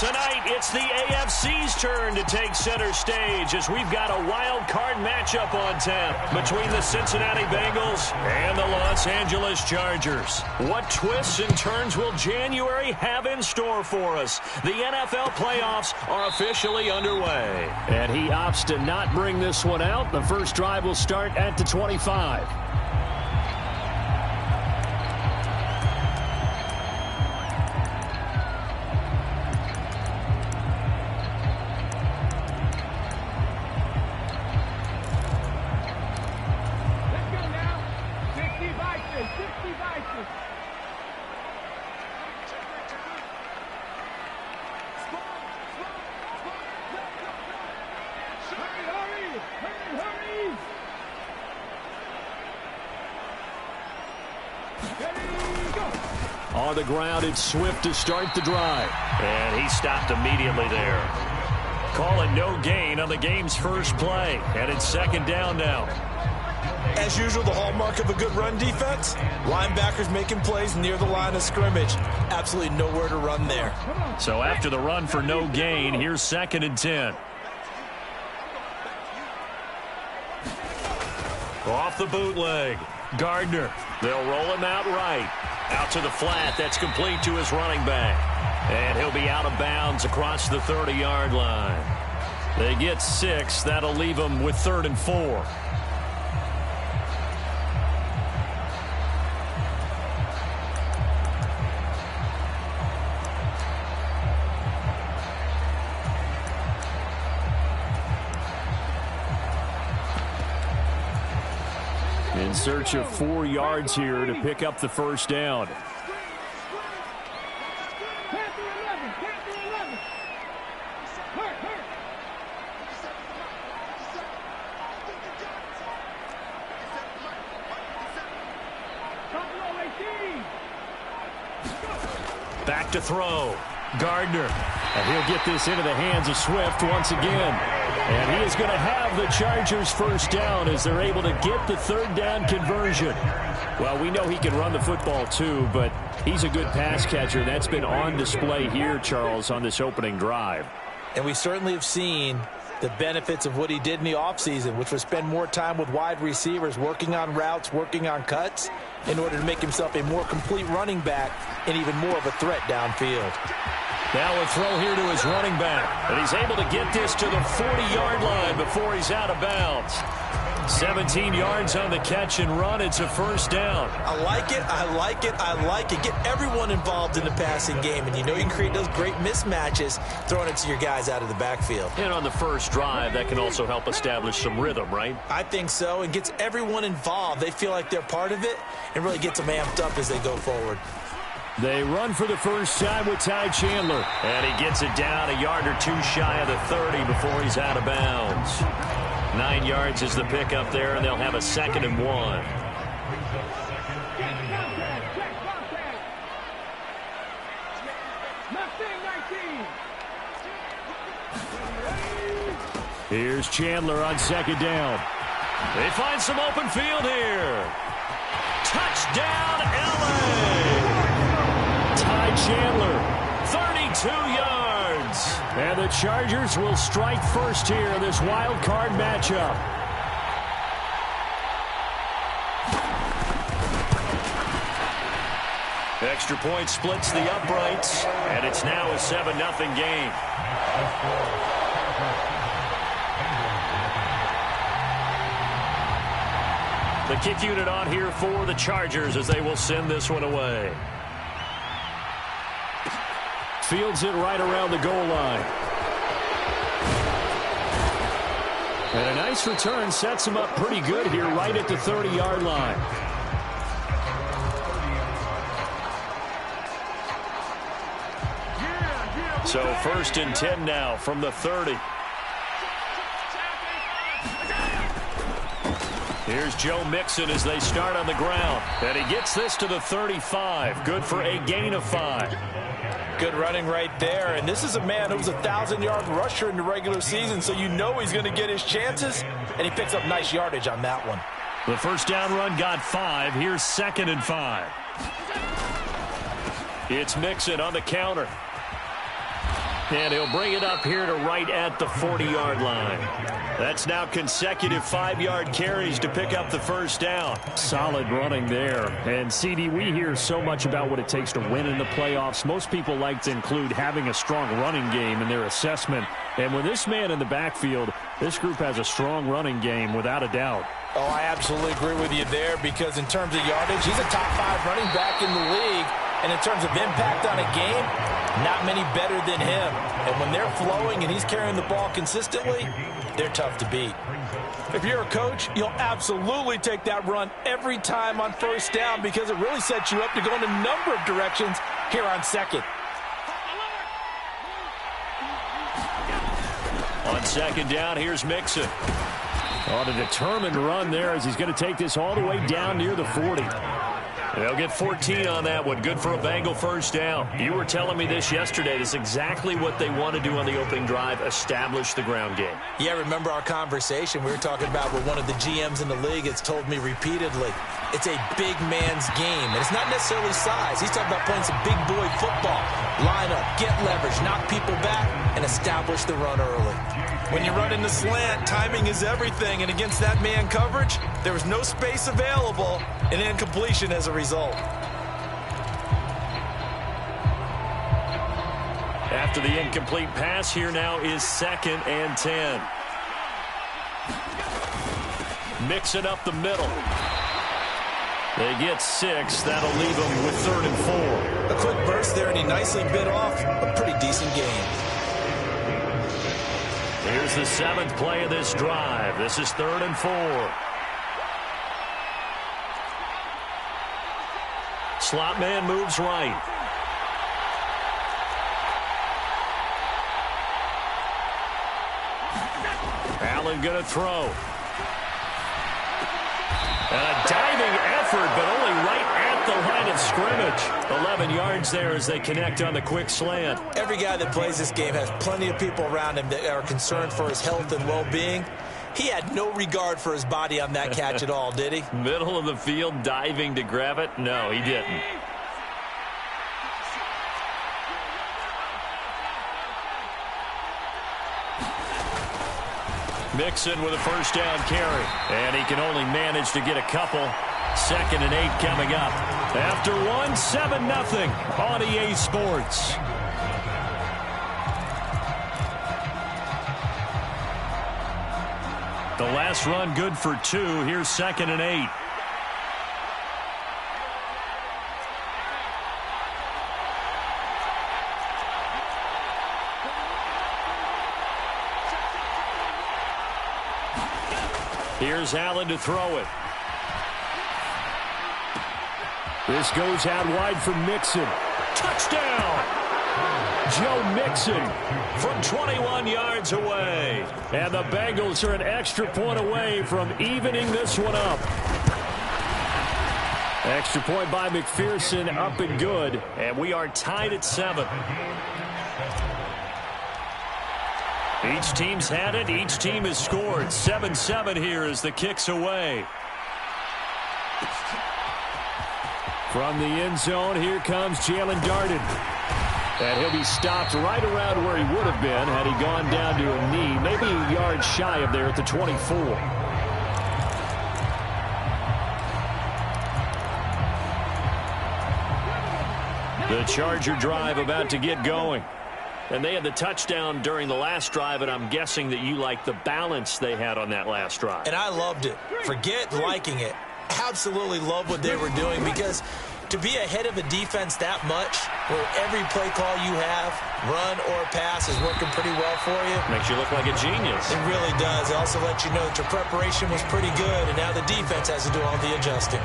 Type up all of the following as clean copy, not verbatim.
Tonight, it's the AFC's turn to take center stage as we've got a wild card matchup on tap between the Cincinnati Bengals and the Los Angeles Chargers. What twists and turns will January have in store for us? The NFL playoffs are officially underway. And he opts to not bring this one out. The first drive will start at the 25. On the ground, it's Swift to start the drive. And he stopped immediately there. Call it no gain on the game's first play. And it's second down now. As usual, the hallmark of a good run defense, linebackers making plays near the line of scrimmage. Absolutely nowhere to run there. So after the run for no gain, here's 2nd and 10. Off the bootleg. Gardner. They'll roll him out right. Out to the flat. That's complete to his running back. And he'll be out of bounds across the 30-yard line. They get 6. That'll leave them with 3rd and 4. In search of 4 yards here to pick up the first down. Back to throw. Gardner. And he'll get this into the hands of Swift once again. And he is going to have the Chargers first down as they're able to get the 3rd down conversion. Well, we know he can run the football too, but he's a good pass catcher. That's been on display here, Charles, on this opening drive. And we certainly have seen the benefits of what he did in the offseason, which was spend more time with wide receivers, working on routes, working on cuts, in order to make himself a more complete running back and even more of a threat downfield. Now a throw here to his running back. And he's able to get this to the 40-yard line before he's out of bounds. 17 yards on the catch and run. It's a first down. I like it. I like it. I like it. Get everyone involved in the passing game. And you know you can create those great mismatches throwing it to your guys out of the backfield. And on the first drive, that can also help establish some rhythm, right? I think so. And gets everyone involved. They feel like they're part of it and really gets them amped up as they go forward. They run for the first time with Ty Chandler. And he gets it down a yard or 2 shy of the 30 before he's out of bounds. 9 yards is the pickup there, and they'll have a 2nd and 1. Here's Chandler on 2nd down. They find some open field here. Touchdown, LA! Ty Chandler, 32 yards. And the Chargers will strike first here in this wild card matchup. Extra point splits the uprights, and it's now a 7-0 game. The kick unit on here for the Chargers as they will send this one away. Fields it right around the goal line. And a nice return sets him up pretty good here right at the 30-yard line. So 1st and 10 now from the 30. Here's Joe Mixon as they start on the ground. And he gets this to the 35. Good for a gain of 5. Good running right there. And this is a man who was a 1,000-yard rusher in the regular season, so you know he's going to get his chances. And he picks up nice yardage on that one. The first down run got 5. Here's 2nd and 5. And he'll bring it up here to right at the 40-yard line. That's now consecutive 5-yard carries to pick up the first down. Solid running there. And, CD, we hear so much about what it takes to win in the playoffs. Most people like to include having a strong running game in their assessment. And with this man in the backfield, this group has a strong running game without a doubt. Oh, I absolutely agree with you there because in terms of yardage, he's a top 5 running back in the league. And in terms of impact on a game, not many better than him. And when they're flowing and he's carrying the ball consistently, they're tough to beat. If you're a coach, you'll absolutely take that run every time on first down because it really sets you up to go in a number of directions here on second. On second down, here's Mixon. On a determined run there as he's going to take this all the way down near the 40. They'll get 14 on that one. Good for a Bengal first down. You were telling me this yesterday. This is exactly what they want to do on the opening drive, establish the ground game. Yeah, remember our conversation we were talking about with one of the GMs in the league has told me repeatedly. It's a big man's game, and it's not necessarily size. He's talking about playing some big boy football. Line up, get leverage, knock people back, and establish the run early. When you run in the slant, timing is everything, and against that man coverage, there was no space available, and incompletion as a result. After the incomplete pass, here now is 2nd and 10. Mixing up the middle. They get 6. That'll leave them with 3rd and 4. A quick burst there, and he nicely bit off a pretty decent game. Here's the 7th play of this drive. This is 3rd and 4. Slot man moves right. Allen going to throw. And a diving effort, but only right at the line of scrimmage. 11 yards there as they connect on the quick slant. Every guy that plays this game has plenty of people around him that are concerned for his health and well-being. He had no regard for his body on that catch at all, did he? Middle of the field, diving to grab it? No, he didn't. Mixon with a first down carry. And he can only manage to get a couple. 2nd and 8 coming up. After 7-0 on EA Sports. The last run good for 2. Here's 2nd and 8. Here's Allen to throw it. This goes out wide for Mixon. Touchdown! Joe Mixon from 21 yards away. And the Bengals are an extra point away from evening this one up. Extra point by McPherson, up and good. And we are tied at 7. Each team's had it. Each team has scored. 7-7 here as the kick's away. From the end zone, here comes Jalen Darden. And he'll be stopped right around where he would have been had he gone down to a knee, maybe a yard shy of there at the 24. The Charger drive about to get going. And they had the touchdown during the last drive, and I'm guessing that you like the balance they had on that last drive. And I loved it. Forget liking it. Absolutely love what they were doing because to be ahead of a defense that much where every play call you have, run or pass, is working pretty well for you. Makes you look like a genius. It really does. It also lets you know that your preparation was pretty good, and now the defense has to do all the adjusting.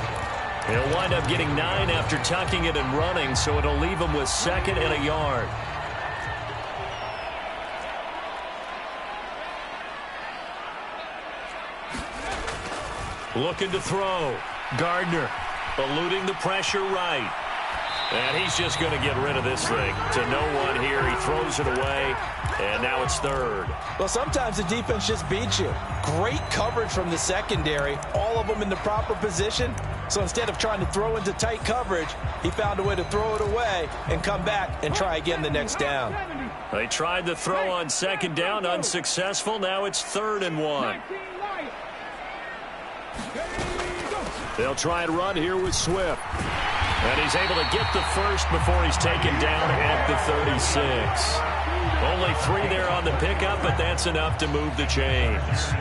He'll wind up getting 9 after tucking it and running, so it'll leave him with 2nd and a yard. Looking to throw. Gardner eluding the pressure right. And he's just going to get rid of this thing. To no one here. He throws it away. And now it's 3rd. Well, sometimes the defense just beats you. Great coverage from the secondary. All of them in the proper position. So instead of trying to throw into tight coverage, he found a way to throw it away and come back and try again the next down. They tried the throw on second down, unsuccessful. Now it's 3rd and 1. They'll try and run here with Swift. And he's able to get the first before he's taken down at the 36. Only 3 there on the pickup, but that's enough to move the chains.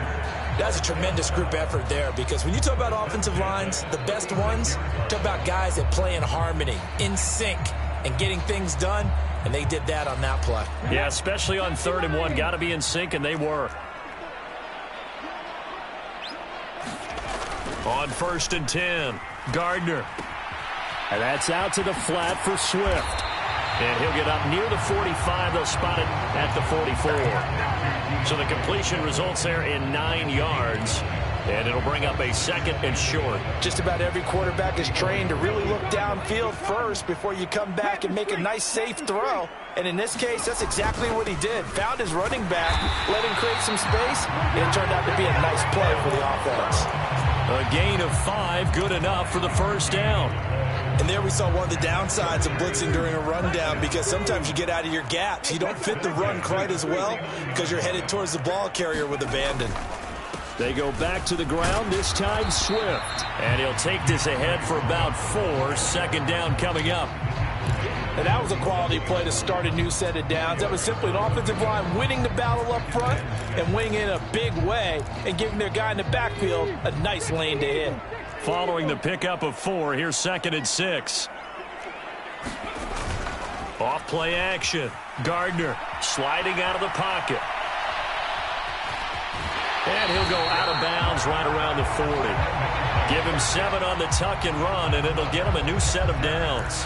That's a tremendous group effort there, because when you talk about offensive lines, the best ones, talk about guys that play in harmony, in sync, and getting things done, and they did that on that play. Yeah, especially on 3rd and 1. Got to be in sync, and they were. On 1st and 10, Gardner. And that's out to the flat for Swift. And he'll get up near the 45. They'll spot it at the 44. So the completion results there in 9 yards. And it'll bring up a 2nd and short. Just about every quarterback is trained to really look downfield first before you come back and make a nice, safe throw. And in this case, that's exactly what he did. Found his running back, let him create some space, and it turned out to be a nice play for the offense. A gain of 5, good enough for the first down. And there we saw one of the downsides of blitzing during a rundown, because sometimes you get out of your gaps. You don't fit the run quite as well because you're headed towards the ball carrier with abandon. They go back to the ground, this time Swift. And he'll take this ahead for about 4. 2nd down coming up. And that was a quality play to start a new set of downs. That was simply an offensive line winning the battle up front and winning in a big way and giving their guy in the backfield a nice lane to hit. Following the pickup of 4, here's 2nd and 6. Off play action. Gardner sliding out of the pocket. And he'll go out of bounds right around the 40. Give him 7 on the tuck and run, and it'll get him a new set of downs.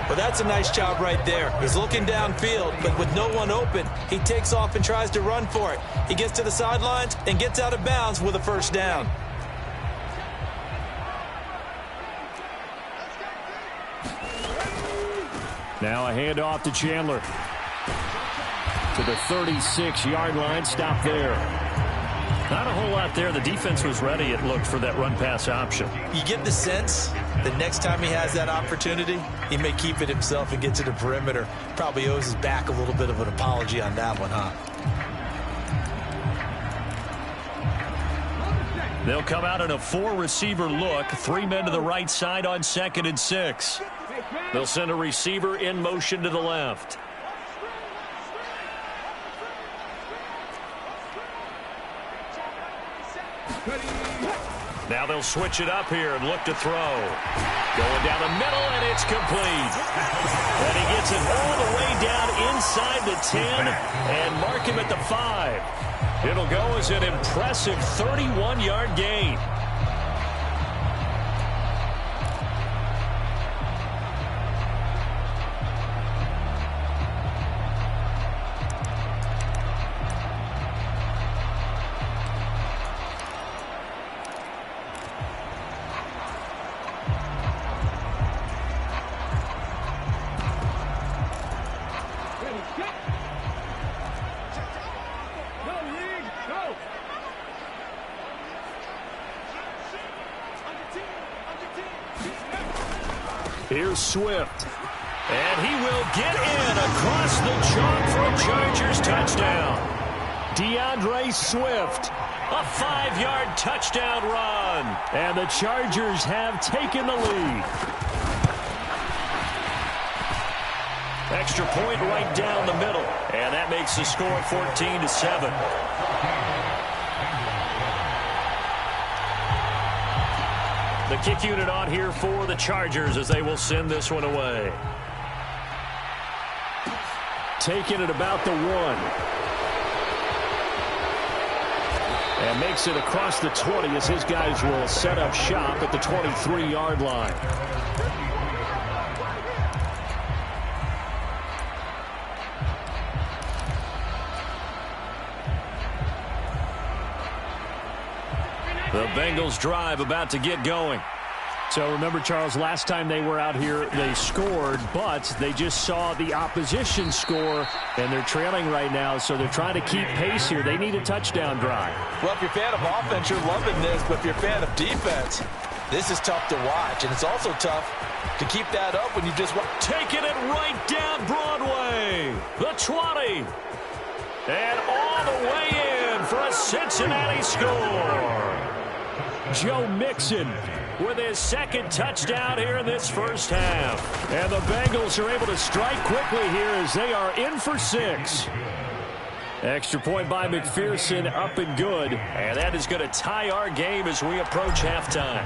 Well, that's a nice job right there. He's looking downfield, but with no one open, he takes off and tries to run for it. He gets to the sidelines and gets out of bounds with a 1st down. Now a handoff to Chandler. To the 36-yard line. Stop there. Not a whole lot there. The defense was ready, it looked, for that run-pass option. You get the sense that next time he has that opportunity, he may keep it himself and get to the perimeter. Probably owes his back a little bit of an apology on that one, huh? They'll come out in a 4-receiver look. 3 men to the right side on 2nd and 6. They'll send a receiver in motion to the left. Now they'll switch it up here and look to throw. Going down the middle, and it's complete. And he gets it all the way down inside the 10 and mark him at the 5. It'll go as an impressive 31-yard gain. Here's Swift. And he will get in across the chalk for a Chargers touchdown. DeAndre Swift, a 5-yard touchdown run. And the Chargers have taken the lead. Extra point right down the middle. And that makes the score 14-7. The kick unit on here for the Chargers as they will send this one away. Taking it about the 1. And makes it across the 20 as his guys will set up shop at the 23-yard line. The Bengals drive about to get going. So remember, Charles, last time they were out here, they scored, but they just saw the opposition score, and they're trailing right now, so they're trying to keep pace here. They need a touchdown drive. Well, if you're a fan of offense, you're loving this, but if you're a fan of defense, this is tough to watch, and it's also tough to keep that up when you just want. Taking it right down Broadway. The 20. And all the way in for a Cincinnati score. Joe Mixon with his second touchdown here in this first half. And the Bengals are able to strike quickly here as they are in for 6. Extra point by McPherson, up and good. And that is going to tie our game as we approach halftime.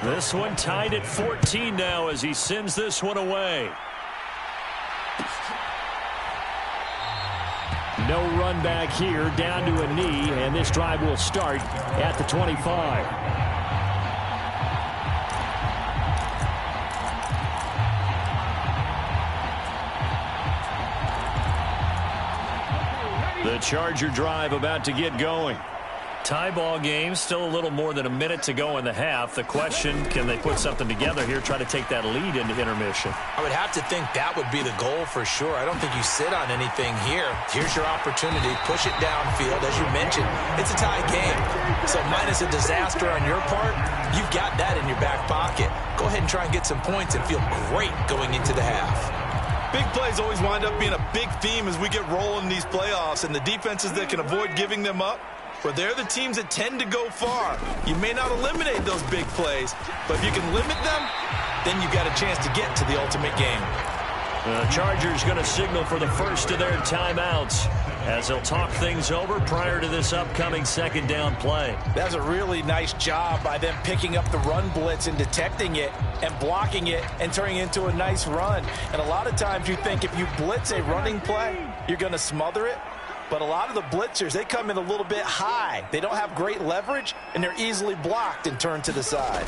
This one tied at 14 now as he sends this one away. No run back here, down to a knee, and this drive will start at the 25. The Charger drive about to get going. Tie ball game, still a little more than a minute to go in the half. The question, can they put something together here, try to take that lead into intermission? I would have to think that would be the goal for sure. I don't think you sit on anything here. Here's your opportunity. Push it downfield. As you mentioned, it's a tie game. So minus a disaster on your part, you've got that in your back pocket. Go ahead and try and get some points and feel great going into the half. Big plays always wind up being a big theme as we get rolling in these playoffs, and the defenses that can avoid giving them up, well, they're the teams that tend to go far. You may not eliminate those big plays, but if you can limit them, then you've got a chance to get to the ultimate game. The Chargers going to signal for the first of their timeouts as they'll talk things over prior to this upcoming second down play. That's a really nice job by them picking up the run blitz and detecting it and blocking it and turning it into a nice run. And a lot of times you think if you blitz a running play, you're going to smother it. But a lot of the blitzers, they come in a little bit high. They don't have great leverage, and they're easily blocked and turned to the side.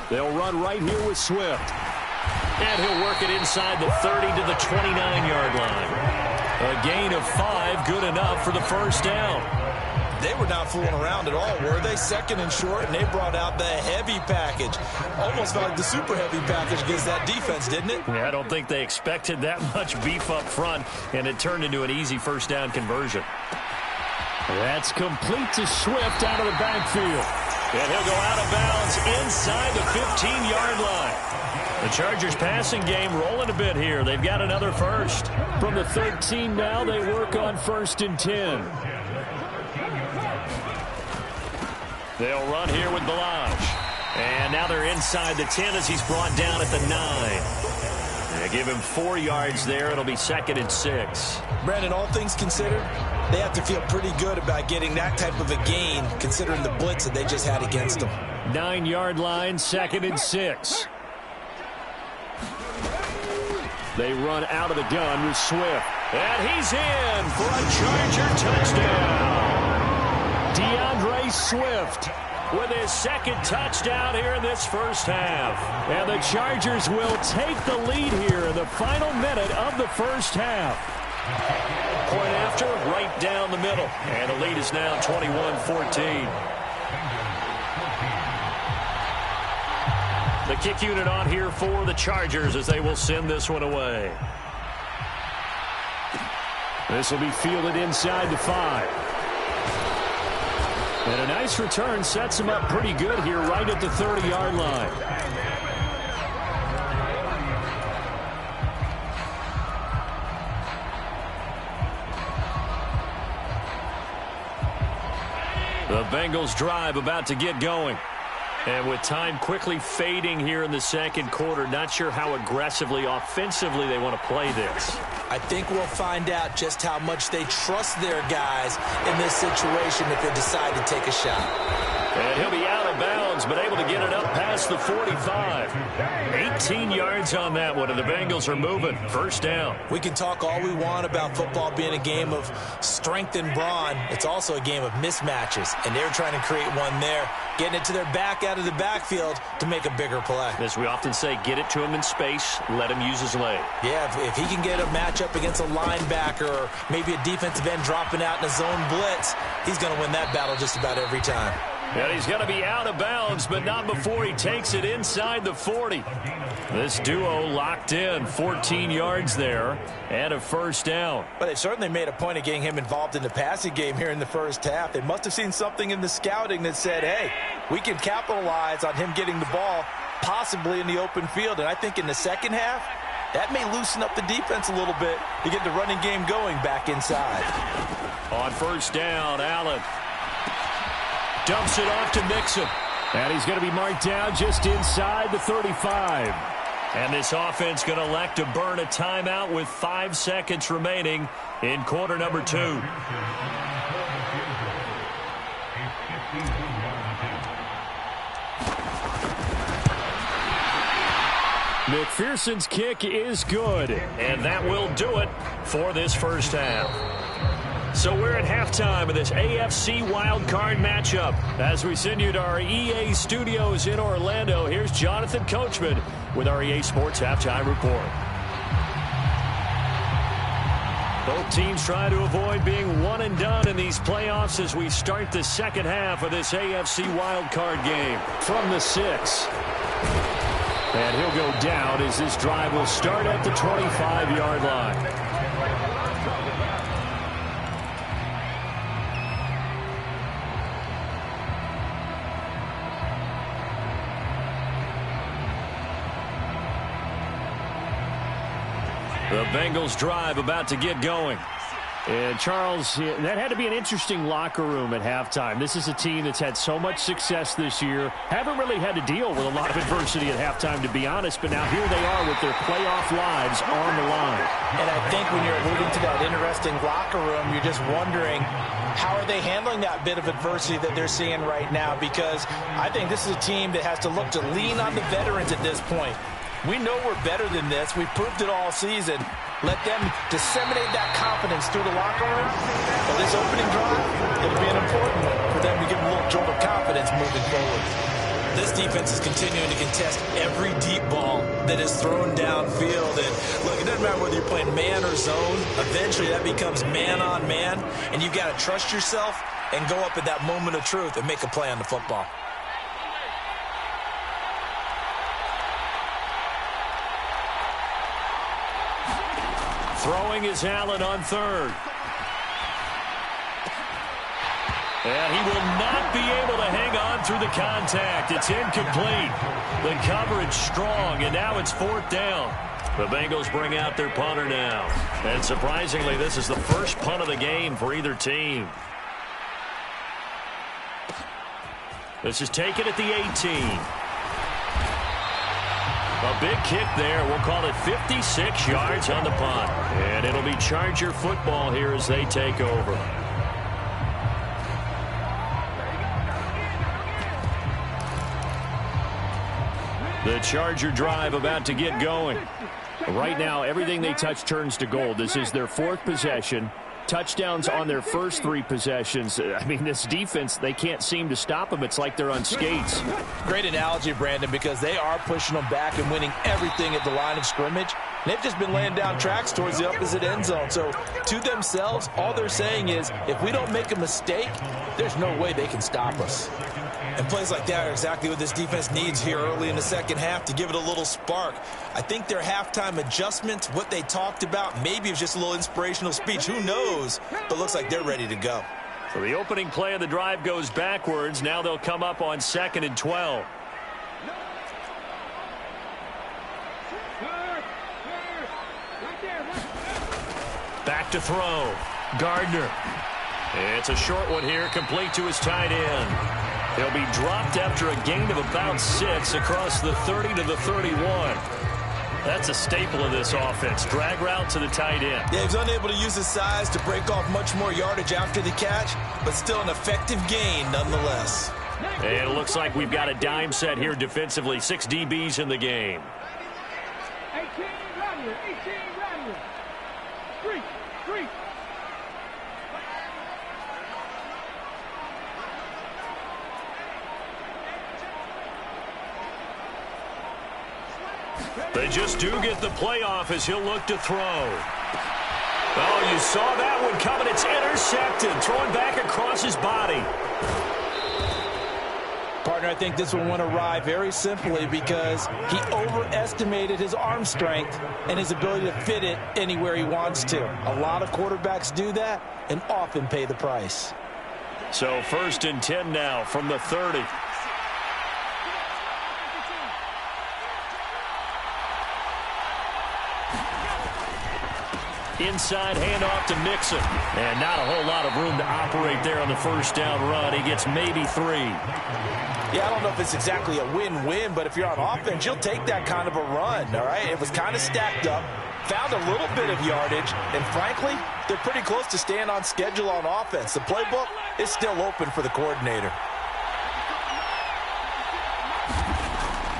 They'll run right here with Swift. And he'll work it inside the 30 to the 29-yard line. A gain of 5, good enough for the first down. They were not fooling around at all, were they? Second and short, and they brought out the heavy package. Almost felt like the super heavy package against that defense, didn't it? Yeah, I don't think they expected that much beef up front, and it turned into an easy first down conversion. That's complete to Swift out of the backfield. And he'll go out of bounds inside the 15-yard line. The Chargers passing game rolling a bit here. They've got another first. From the 13 now, they work on 1st and 10. They'll run here with Balaj. And now they're inside the 10 as he's brought down at the 9. They give him 4 yards there. It'll be 2nd and 6. Brandon, all things considered, they have to feel pretty good about getting that type of a gain considering the blitz that they just had against them. 9-yard line, 2nd and 6. They run out of the gun with Swift. And he's in for a Charger touchdown. DeAndre Swift with his second touchdown here in this first half. And the Chargers will take the lead here in the final minute of the first half. Point after, right down the middle. And the lead is now 21-14. The kick unit on here for the Chargers as they will send this one away. This will be fielded inside the 5. And a nice return sets him up pretty good here right at the 30-yard line. The Bengals drive about to get going. And with time quickly fading here in the second quarter, not sure how aggressively, offensively they want to play this. I think we'll find out just how much they trust their guys in this situation if they decide to take a shot. And he'll be out of bounds, but able to get it up past the 45. 18 yards on that one, and the Bengals are moving. First down. We can talk all we want about football being a game of strength and brawn. It's also a game of mismatches, and they're trying to create one there, getting it to their back out of the backfield to make a bigger play. As we often say, get it to him in space, let him use his leg. Yeah, if he can get a matchup against a linebacker or maybe a defensive end dropping out in a zone blitz, he's going to win that battle just about every time. And he's going to be out of bounds, but not before he takes it inside the 40. This duo locked in, 14 yards there, and a first down. But they've certainly made a point of getting him involved in the passing game here in the first half. They must have seen something in the scouting that said, hey, we can capitalize on him getting the ball possibly in the open field. And I think in the second half, that may loosen up the defense a little bit to get the running game going back inside. On first down, Allen dumps it off to Mixon. And he's going to be marked down just inside the 35. And this offense going to elect to burn a timeout with 5 seconds remaining in quarter number 2. McPherson's kick is good. And that will do it for this first half. So we're at halftime of this AFC Wildcard matchup. As we send you to our EA studios in Orlando, here's Jonathan Coachman with our EA Sports Halftime Report. Both teams try to avoid being one and done in these playoffs as we start the second half of this AFC Wildcard game. From the 6. And he'll go down as this drive will start at the 25-yard line. The Bengals drive about to get going. And, Charles, that had to be an interesting locker room at halftime. This is a team that's had so much success this year. Haven't really had to deal with a lot of adversity at halftime, to be honest. But now here they are with their playoff lives on the line. And I think when you're alluding to that interesting locker room, you're just wondering, how are they handling that bit of adversity that they're seeing right now? Because I think this is a team that has to look to lean on the veterans at this point. We know we're better than this. We've proved it all season. Let them disseminate that confidence through the locker room. But this opening drive, it'll be an important one for them to give them a little jolt of confidence moving forward. This defense is continuing to contest every deep ball that is thrown downfield. And look, it doesn't matter whether you're playing man or zone. Eventually that becomes man on man. And you've got to trust yourself and go up at that moment of truth and make a play on the football. Throwing is Allen on third. And he will not be able to hang on through the contact. It's incomplete. The coverage strong, and now it's fourth down. The Bengals bring out their punter now. And surprisingly, this is the first punt of the game for either team. This is taken at the 18. A big kick there. We'll call it 56 yards on the punt. And it'll be Charger football here as they take over. The Charger drive about to get going. Right now, everything they touch turns to gold. This is their fourth possession. Touchdowns on their first 3 possessions. I mean, this defense, they can't seem to stop them. It's like they're on skates. Great analogy, Brandon, because they are pushing them back and winning everything at the line of scrimmage. They've just been laying down tracks towards the opposite end zone. So to themselves, all they're saying is, if we don't make a mistake, there's no way they can stop us. And plays like that are exactly what this defense needs here early in the second half to give it a little spark. I think their halftime adjustment, what they talked about, maybe it was just a little inspirational speech. Who knows? But looks like they're ready to go. So the opening play of the drive goes backwards. Now they'll come up on 2nd and 12. Back to throw. Gardner. It's a short one here, complete to his tight end. He'll be dropped after a gain of about 6 across the 30 to the 31. That's a staple of this offense. Drag route to the tight end. Yeah, he was unable to use his size to break off much more yardage after the catch, but still an effective gain nonetheless. And it looks like we've got a dime set here defensively. 6 DBs in the game. 18 right here. 18 right here. 3. They just do get the playoff as he'll look to throw. Oh, you saw that one coming. It's intercepted. Throwing back across his body. Partner, I think this one went awry very simply because he overestimated his arm strength and his ability to fit it anywhere he wants to. A lot of quarterbacks do that and often pay the price. So 1st and 10 now from the 30. Inside handoff to Mixon. And not a whole lot of room to operate there on the first down run. He gets maybe 3. Yeah, I don't know if it's exactly a win-win, but if you're on offense, you'll take that kind of a run, all right? It was kind of stacked up, found a little bit of yardage, and frankly, they're pretty close to staying on schedule on offense. The playbook is still open for the coordinator.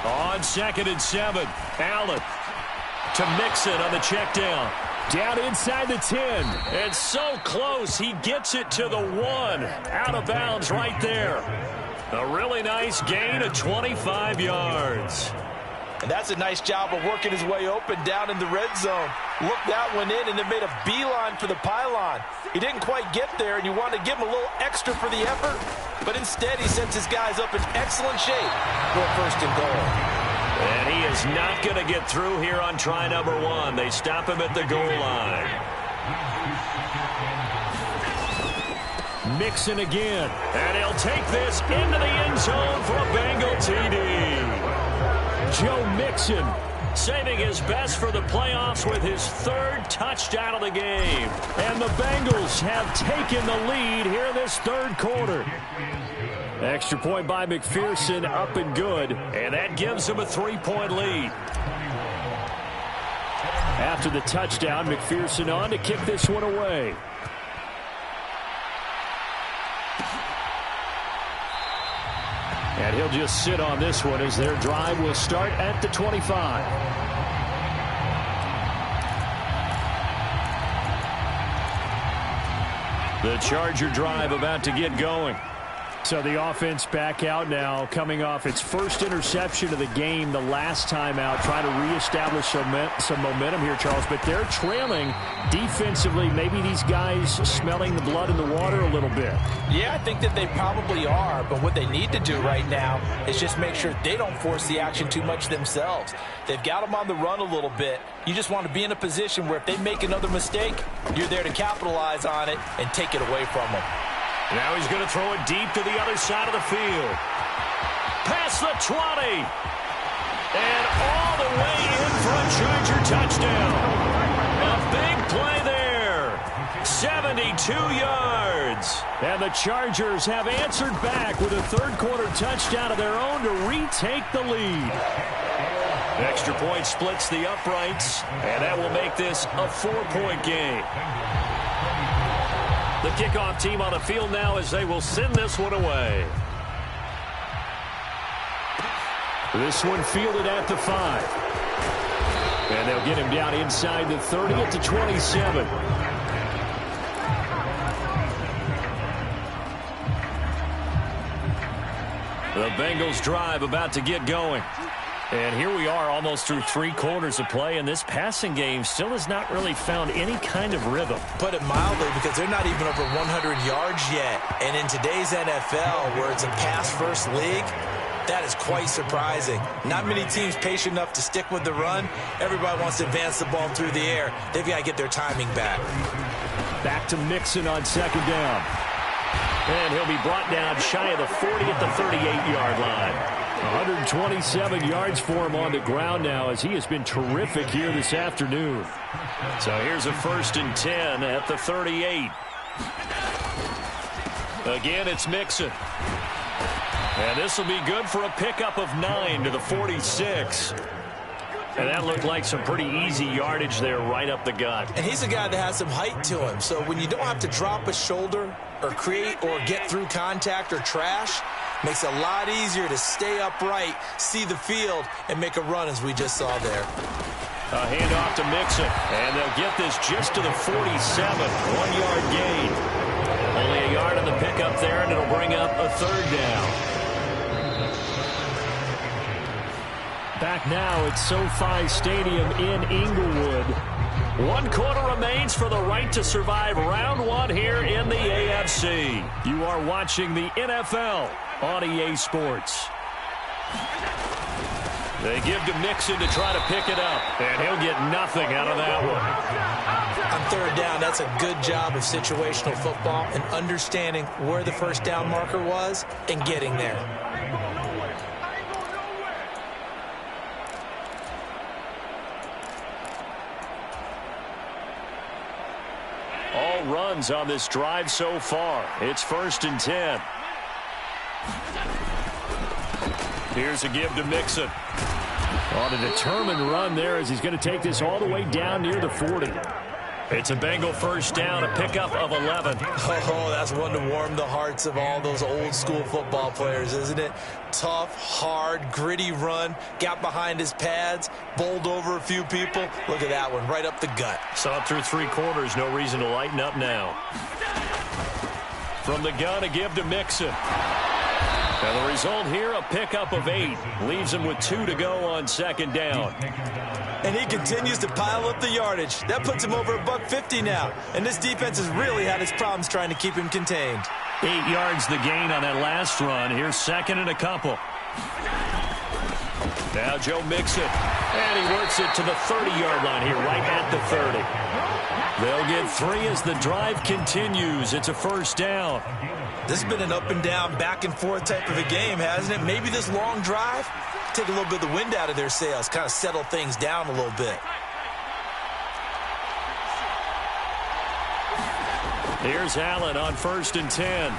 On 2nd and 7, Allen to Mixon on the check down. Down inside the 10. And so close, he gets it to the 1. Out of bounds right there. A really nice gain of 25 yards. And that's a nice job of working his way open down in the red zone. Looked that one in and then made a beeline for the pylon. He didn't quite get there, and you want to give him a little extra for the effort. But instead, he sends his guys up in excellent shape for a 1st and goal. And he is not going to get through here on try number 1. They stop him at the goal line. Mixon again. And he'll take this into the end zone for a Bengal TD. Joe Mixon saving his best for the playoffs with his 3rd touchdown of the game. And the Bengals have taken the lead here in this 3rd quarter. Extra point by McPherson, up and good. And that gives him a 3-point lead. After the touchdown, McPherson on to kick this one away. And he'll just sit on this one as their drive will start at the 25. The Charger drive about to get going. So the offense back out now, coming off its first interception of the game the last time out, trying to reestablish some momentum here, Charles. But they're trailing defensively. Maybe these guys smelling the blood in the water a little bit. Yeah, I think that they probably are. But what they need to do right now is just make sure they don't force the action too much themselves. They've got them on the run a little bit. You just want to be in a position where if they make another mistake, you're there to capitalize on it and take it away from them. Now he's going to throw it deep to the other side of the field. Past the 20. And all the way in for a Charger touchdown. A big play there. 72 yards. And the Chargers have answered back with a 3rd quarter touchdown of their own to retake the lead. Extra point splits the uprights, and that will make this a 4-point game. The kickoff team on the field now as they will send this one away. This one fielded at the 5. And they'll get him down inside the 30 at the 27. The Bengals drive about to get going. And here we are almost through 3 quarters of play, and this passing game still has not really found any kind of rhythm. Put it mildly, because they're not even over 100 yards yet. And in today's NFL, where it's a pass-first league, that is quite surprising. Not many teams patient enough to stick with the run. Everybody wants to advance the ball through the air. They've got to get their timing back. Back to Mixon on 2nd down. And he'll be brought down shy of the 40 at the 38-yard line. 127 yards for him on the ground now as he has been terrific here this afternoon. So here's a 1st and 10 at the 38. Again, it's Mixon. And this will be good for a pickup of 9 to the 46. And that looked like some pretty easy yardage there right up the gut. And he's a guy that has some height to him. So when you don't have to drop a shoulder or create or get through contact or trash, makes it a lot easier to stay upright, see the field, and make a run as we just saw there. A handoff to Mixon. And they'll get this just to the 47. 1-yard gain. Only a yard on the pickup there, and it'll bring up a 3rd down. Back now at SoFi Stadium in Inglewood. 1 quarter remains for the right to survive round 1 here in the AFC. You are watching the NFL on EA Sports. They give to Mixon to try to pick it up, and he'll get nothing out of that one. On 3rd down, that's a good job of situational football and understanding where the 1st down marker was and getting there. runs on this drive so far. It's 1st and 10. Here's a give to Mixon. On a determined run there as he's going to take this all the way down near the 40. It's a Bengal first down, a pickup of 11. Oh, that's one to warm the hearts of all those old school football players, isn't it? Tough, hard, gritty run, got behind his pads, bowled over a few people. Look at that one, right up the gut. Saw it through 3 quarters, no reason to lighten up now. From the gun, a give to Mixon. Now the result here, a pickup of 8. Leaves him with 2 to go on 2nd down. And he continues to pile up the yardage. That puts him over $150 now. And this defense has really had its problems trying to keep him contained. 8 yards the gain on that last run. Here's 2nd and a couple. Now Joe Mixon. And he works it to the 30-yard line here, right at the 30. They'll get 3 as the drive continues. It's a first down. This has been an up and down, back and forth type of a game, hasn't it? Maybe this long drive, take a little bit of the wind out of their sails, kind of settle things down a little bit. Here's Allen on 1st and 10.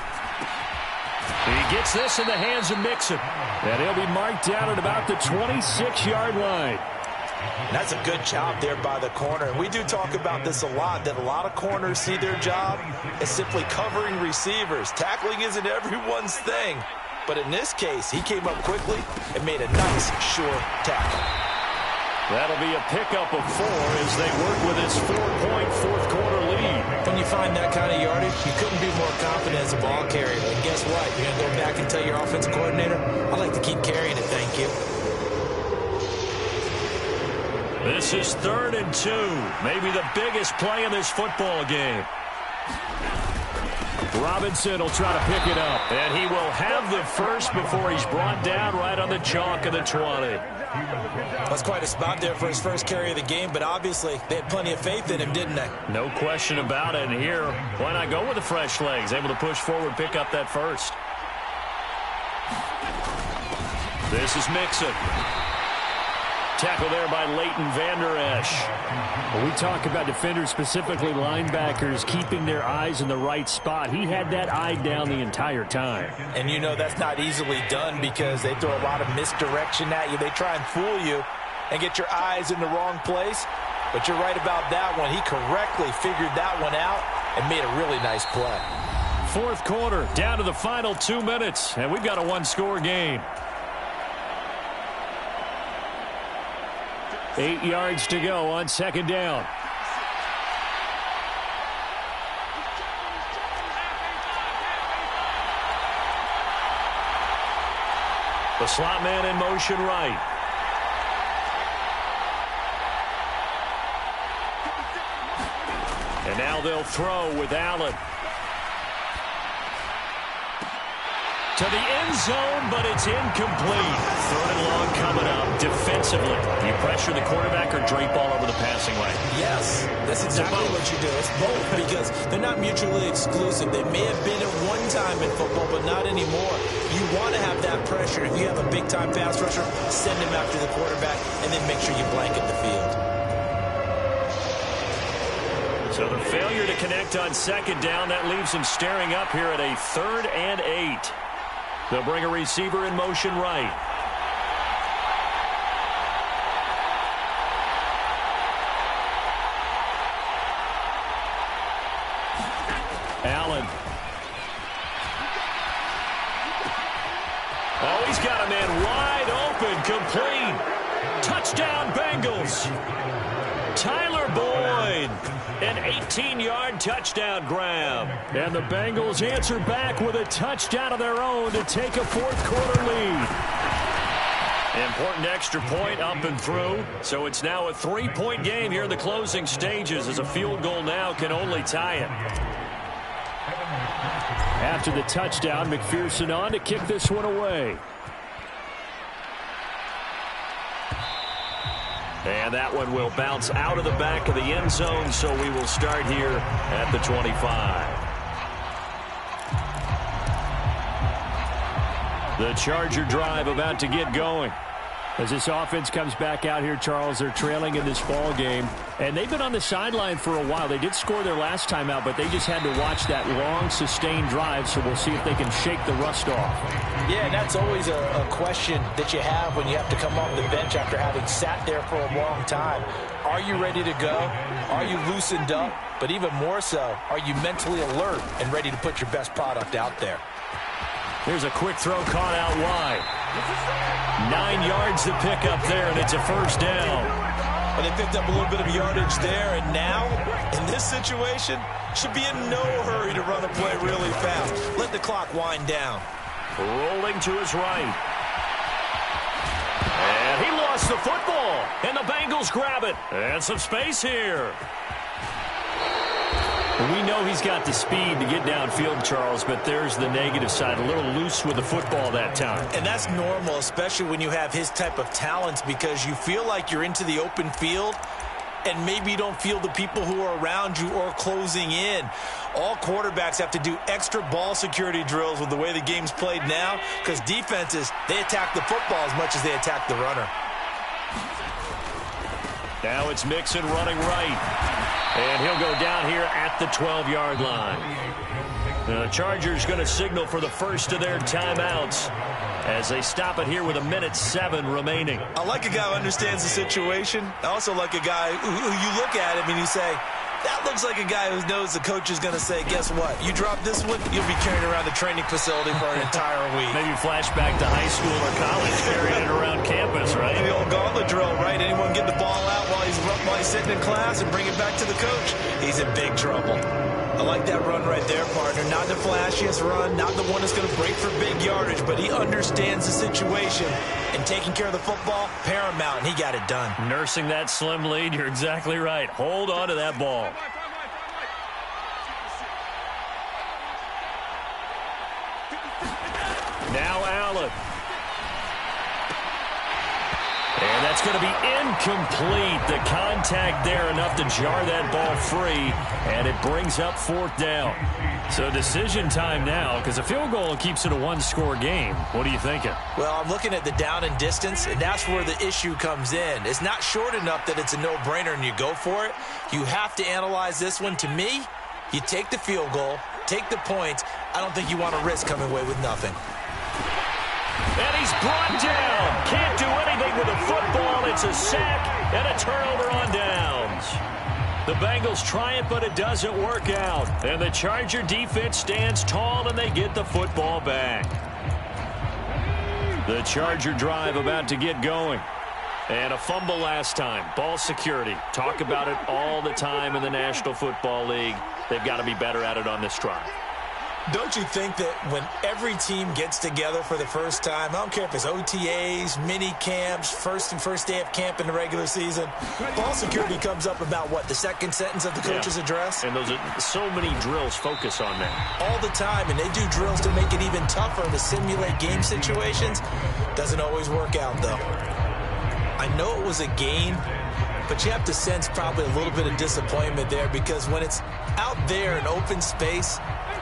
He gets this in the hands of Mixon. And he'll be marked down at about the 26-yard line. And that's a good job there by the corner. And we do talk about this a lot, that a lot of corners see their job as simply covering receivers. Tackling isn't everyone's thing. But in this case, he came up quickly and made a nice, sure tackle. That'll be a pickup of 4 as they work with his 4-point fourth-quarter lead. When you find that kind of yardage, you couldn't be more confident as a ball carrier. And guess what? You're going to go back and tell your offensive coordinator, I'd like to keep carrying it, thank you. This is 3rd and 2. Maybe the biggest play in this football game. Robinson will try to pick it up. And he will have the first before he's brought down right on the chalk of the 20. That's quite a spot there for his first carry of the game, but obviously they had plenty of faith in him, didn't they? No question about it. And here, why not go with the fresh legs? Able to push forward, pick up that first. This is Mixon. Tackle there by Leighton Vander Esch. When we talk about defenders, specifically linebackers, keeping their eyes in the right spot, he had that eye down the entire time. And you know that's not easily done because they throw a lot of misdirection at you. They try and fool you and get your eyes in the wrong place. But you're right about that one. He correctly figured that one out and made a really nice play. 4th quarter, down to the final 2 minutes, and we've got a 1-score game. 8 yards to go on 2nd down. The slot man in motion right. And now they'll throw with Allen. To the end zone, but it's incomplete. 3rd and long coming up defensively. You pressure the quarterback or drape all over the passing lane? Yes, that's exactly what you do. It's both because they're not mutually exclusive. They may have been at one time in football, but not anymore. You want to have that pressure. If you have a big-time pass rusher, send him after the quarterback, and then make sure you blanket the field. So the failure to connect on 2nd down, that leaves them staring up here at a 3rd and 8. They'll bring a receiver in motion right. Allen. Oh, he's got a man wide open, complete. Touchdown, Bengals. Tyler Boyd. An 18-yard touchdown grab. And the Bengals answer back with a touchdown of their own to take a 4th quarter lead. Important extra point up and through. So it's now a 3-point game here in the closing stages as a field goal now can only tie it. After the touchdown, McPherson on to kick this one away. And that one will bounce out of the back of the end zone, so we will start here at the 25. The Charger drive about to get going. As this offense comes back out here, Charles, they're trailing in this ball game. And they've been on the sideline for a while. They did score their last time out, but they just had to watch that long, sustained drive, so we'll see if they can shake the rust off. Yeah, and that's always a question that you have when you have to come off the bench after having sat there for a long time. Are you ready to go? Are you loosened up? But even more so, are you mentally alert and ready to put your best product out there? Here's a quick throw caught out wide. 9 yards to pick up there, and it's a first down. Well, they picked up a little bit of yardage there, and now, in this situation, should be in no hurry to run a play really fast. Let the clock wind down. Rolling to his right. And he lost the football, and the Bengals grab it. And some space here. We know he's got the speed to get downfield, Charles, but there's the negative side. A little loose with the football that time. And that's normal, especially when you have his type of talents, because you feel like you're into the open field and maybe you don't feel the people who are around you or closing in. All quarterbacks have to do extra ball security drills with the way the game's played now, because defenses, they attack the football as much as they attack the runner. Now it's Mixon running right. And he'll go down here at the 12-yard line. The Chargers going to signal for the first of their timeouts as they stop it here with 1:07 remaining. I like a guy who understands the situation. I also like a guy who you look at him and you say, that looks like a guy who knows the coach is going to say, guess what? You drop this one, you'll be carrying around the training facility for an entire week. Maybe flashback to high school or college, carrying it around campus, right? The old gauntlet drill, right? Anyone get the ball out while he's sitting in class and bring it back to the coach? He's in big trouble. I like that run right there, partner. Not the flashiest run, not the one that's going to break for big yardage, but he understands the situation, and taking care of the football, paramount, and he got it done. Nursing that slim lead, you're exactly right. Hold on to that ball. Now Allen. And that's going to be incomplete. The contact there enough to jar that ball free, and it brings up 4th down. So decision time now, because a field goal keeps it a one-score game. What are you thinking? Well, I'm looking at the down and distance, and that's where the issue comes in. It's not short enough that it's a no-brainer and you go for it. You have to analyze this one. To me, you take the field goal, take the points. I don't think you want to risk coming away with nothing. And he's brought down. Can't do anything with the football. It's a sack and a turnover on downs. The Bengals try it, but it doesn't work out. And the Charger defense stands tall, and they get the football back. The Charger drive about to get going. And a fumble last time. Ball security. Talk about it all the time in the National Football League. They've got to be better at it on this drive. Don't you think that when every team gets together for the first time, I don't care if it's OTAs, mini camps, first day of camp in the regular season, ball security comes up about, what, the second sentence of the coach's address? And those are so many drills focus on that. All the time, and they do drills to make it even tougher to simulate game situations. Doesn't always work out, though. I know it was a gain, but you have to sense probably a little bit of disappointment there, because when it's out there in open space,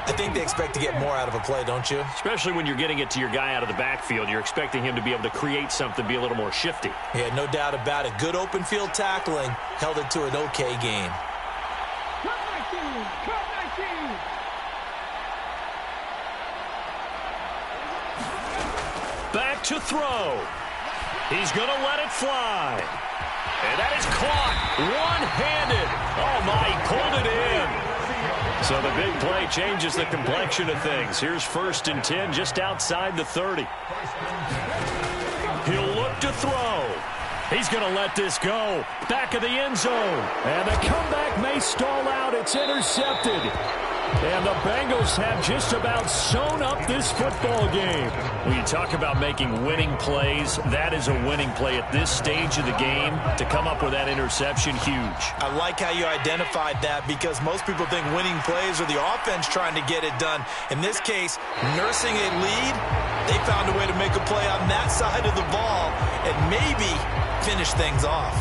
I think they expect to get more out of a play, don't you? Especially when you're getting it to your guy out of the backfield. You're expecting him to be able to create something, be a little more shifty. Yeah, no doubt about it. Good open field tackling held it to an okay gain. Back to throw. He's going to let it fly. And that is caught one-handed. Oh, my, he pulled it in. So the big play changes the complexion of things. Here's 1st and 10 just outside the 30. He'll look to throw. He's going to let this go. Back of the end zone. And the comeback may stall out. It's intercepted. And the Bengals have just about sewn up this football game. When you talk about making winning plays, that is a winning play at this stage of the game. To come up with that interception, huge. I like how you identified that, because most people think winning plays are the offense trying to get it done. In this case, nursing a lead, they found a way to make a play on that side of the ball and maybe finish things off.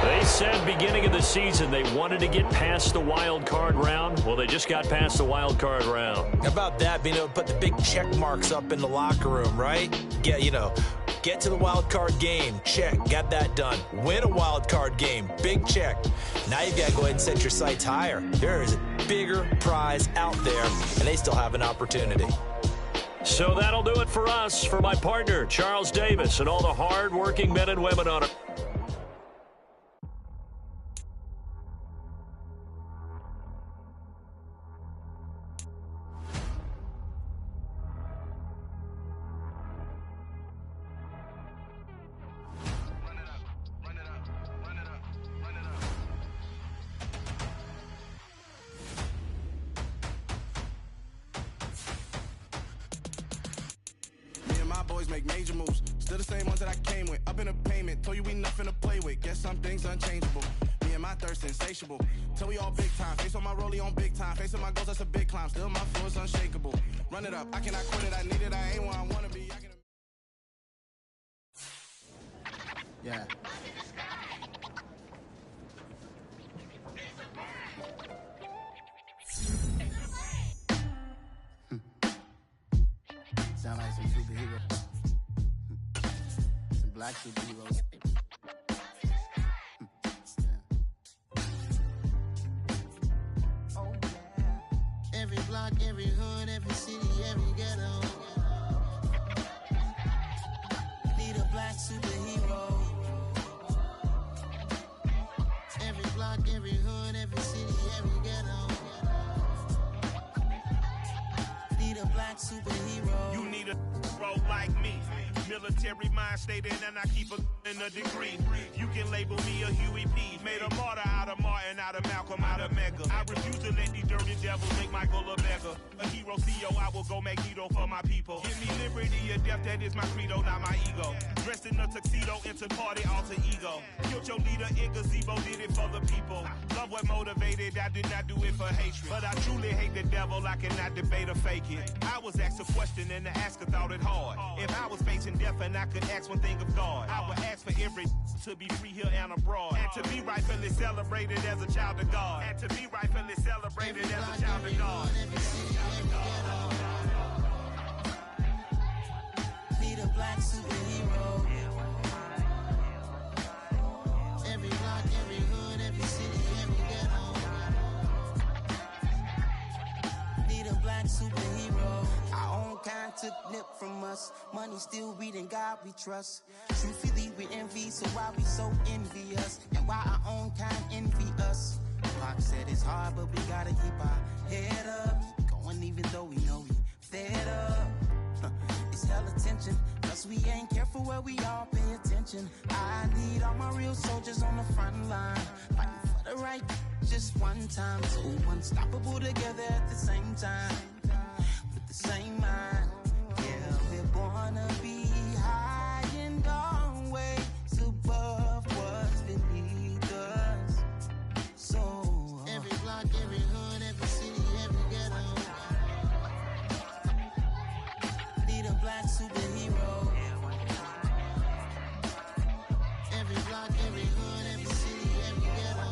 They said beginning of the season they wanted to get past the wild card round. Well, they just got past the wild card round. How about that, being able to put the big check marks up in the locker room, right? Get to the wild card game, check, got that done. Win a wild card game, big check. Now you've got to go ahead and set your sights higher. There is a bigger prize out there, and they still have an opportunity. So that'll do it for us. For my partner, Charles Davis, and all the hard-working men and women on it. Boys make major moves, still the same ones that I came with. Up in a payment, told you we nothing to play with. Guess some things unchangeable. Me and my thirst insatiable. Till we all big time. Face on my rollie on big time. Face on my goals, that's a big climb. Still my flow is unshakable. Run it up, I cannot quit it. I need it, I ain't where I wanna be. Yeah. Sound like some superheroes. Some black superheroes. Oh, yeah. Every block, every hood, every city, every ghetto. Need a black superhero. Every block, every hood, every city, every ghetto. Need a black superhero. You need a bro like me. Military mind stated, and I keep in a degree. You can label me a Huey P. Made a martyr out of Martin, out of Malcolm, out of Mega. I refuse to let these dirty devils make Michael a beggar. A hero CEO, I will go Magneto for my people. Give me liberty or death, that is my credo, not my ego. Dressed in a tuxedo, into party, alter ego. Killed your leader in gazebo, did it for the people. Love what motivated, I did not do it for hatred. But I truly hate the devil, I cannot debate or fake it. I was asked a question and the asker thought it hard. If I was facing death and I could ask one thing of God, I would ask for every to be free here and abroad. And to be rightfully celebrated as a child of God. And to be rightfully celebrated as a child of God. Need a black superhero. Every block, every hood, every city, every ghetto. Need a black superhero. Our own kind took nip from us. Money still reading God we trust. Truthfully we envy, so why we so envious? And why our own kind envy us? Pac said it's hard, but we gotta keep our head up. Going even though we know we fed up. It's hell attention, cause we ain't careful where we all pay attention. I need all my real soldiers on the front line, fighting for the right just one time. So unstoppable together at the same time, with the same mind. Yeah, we're born to be high and always above what's beneath us. So every block, every hood, every city, every ghetto. Need a black superhero. Every block, every hood, every city, every ghetto.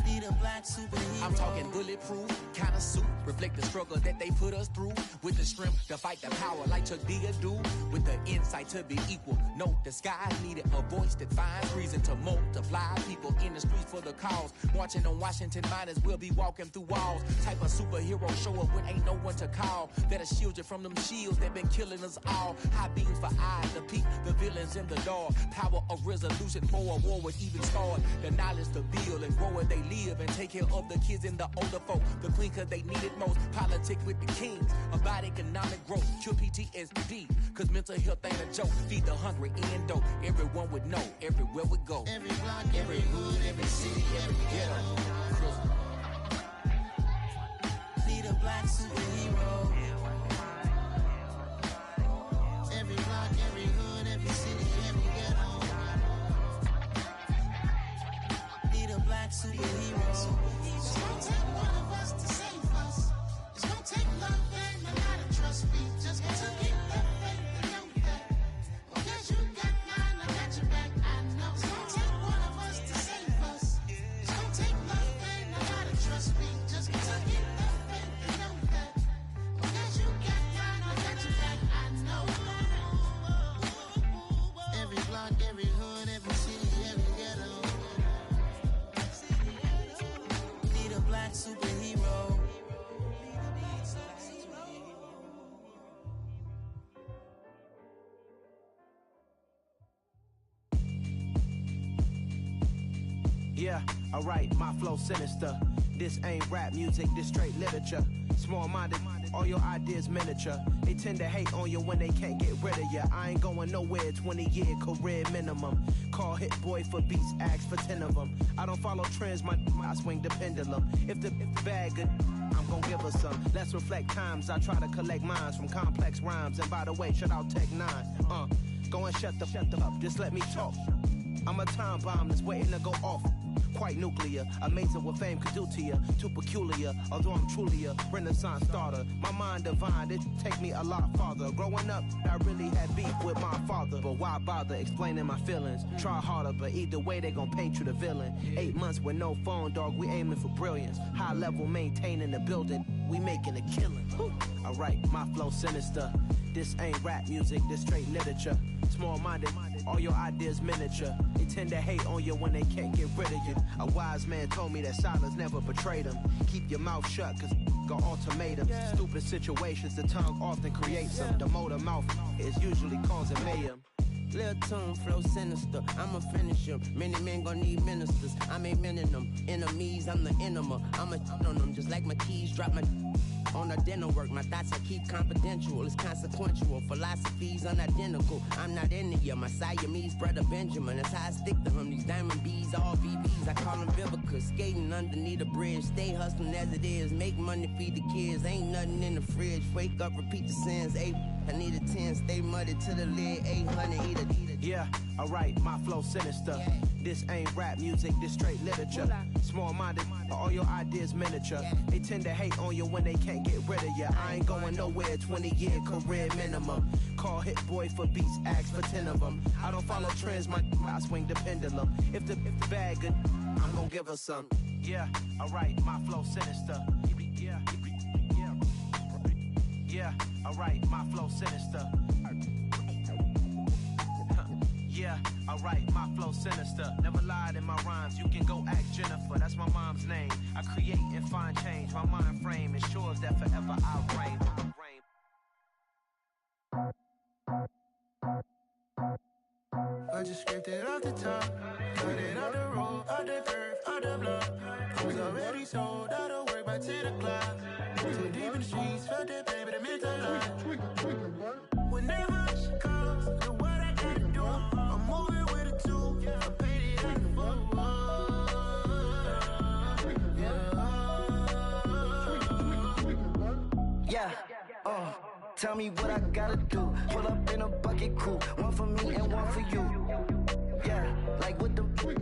Need a black superhero. I'm talking bulletproof kind of suit, reflect the struggle that they put us through, with the strength to fight the power like Chuck D do, with the insight to be equal. Note the sky needed a voice that finds reason to multiply people in the streets for the cause. Marching on Washington, might as well be walking through walls. Type of superhero show up when ain't no one to call. That'll shield you from them shields that been killing us all. High beams for eyes to peek the villains in the dark. Power of resolution for a war would even start. The knowledge to build and grow where they live and take care of the kids and the older folk. The clean cause they need it most. Politic with the kings about economic growth. Cure PTSD cause mental health ain't a joke. Feed the hungry and dope. Everyone would know everywhere we go. Every block, every hood, every city, every ghetto. Need a black superhero. Every block, every hood, every city, every ghetto. Need a black superhero. It's gonna take one of us to save us. It's gonna take love and a lot of trust. We just got to keep that faith and know that. Because you got mine, I got your back. I Yeah, alright, my flow sinister. This ain't rap music, this straight literature. Small-minded, all your ideas miniature. They tend to hate on you when they can't get rid of you. I ain't going nowhere, 20-year career minimum. Call Hit Boy for beats, ask for 10 of them. I don't follow trends, I swing the pendulum. If the bag good, I'm gon' give her some. Let's reflect times, I try to collect minds from complex rhymes. And by the way, shout out Tech 9. Go and shut the up, just let me talk. I'm a time bomb that's waiting to go off. Quite nuclear, amazing what fame could do to you. Too peculiar, although I'm truly a renaissance starter. My mind divine, it take me a lot farther. Growing up, I really had beef with my father. But why bother explaining my feelings? Try harder, but either way they gon' paint you the villain. 8 months with no phone, dog, we aiming for brilliance. High level maintaining the building, we making a killing. Alright, my flow sinister. This ain't rap music, this straight literature. Small-minded, all your ideas miniature. They tend to hate on you when they can't get rid of you. A wise man told me that silence never betrayed him. Keep your mouth shut, cause got ultimatums. Stupid situations, the tongue often creates them. The motor mouth is usually causing mayhem. Lil' tune, flow sinister, I'ma finish him. Many men gon' need ministers, I'm aiming them. Enemies, I'm the enema, I'ma on them. Just like my keys, drop my on the dinner work. My thoughts I keep confidential, it's consequential. Philosophies unidentical, I'm not in it. My Siamese brother Benjamin, that's how I stick to him. These diamond bees, all VVs, I call them Vivica. Skating underneath the bridge, stay hustling as it is. Make money, feed the kids, ain't nothing in the fridge. Wake up, repeat the sins, I need a 10, stay muddy to the lid, 800, eat it. Yeah, alright, my flow sinister. This ain't rap music, this straight literature. Small-minded, all your ideas miniature. They tend to hate on you when they can't get rid of you. I ain't going nowhere, 20-year career minimum. Call Hit Boy for beats, ask for 10 of them. I don't follow trends, I swing the pendulum. If the bag good, I'm gon' give her some. Yeah, alright, my flow sinister. Yeah, alright, my flow sinister. Yeah, alright, my flow sinister. Never lied in my rhymes, you can go ask Jennifer, that's my mom's name. I create and find change, my mind frame ensures that forever I'll reign. I just scraped it off the top, cut it off the road, off the curve, off the block. I was already sold, out of work by 10 o'clock. Too deep in the streets, felt that baby, the mental line. Whenever she calls, know what I gotta do. I'm moving with a 2, I paid it out the phone. Yeah, tell me what I gotta do. Pull up in a bucket crew, one for me and one for you. Yeah, like with the roof.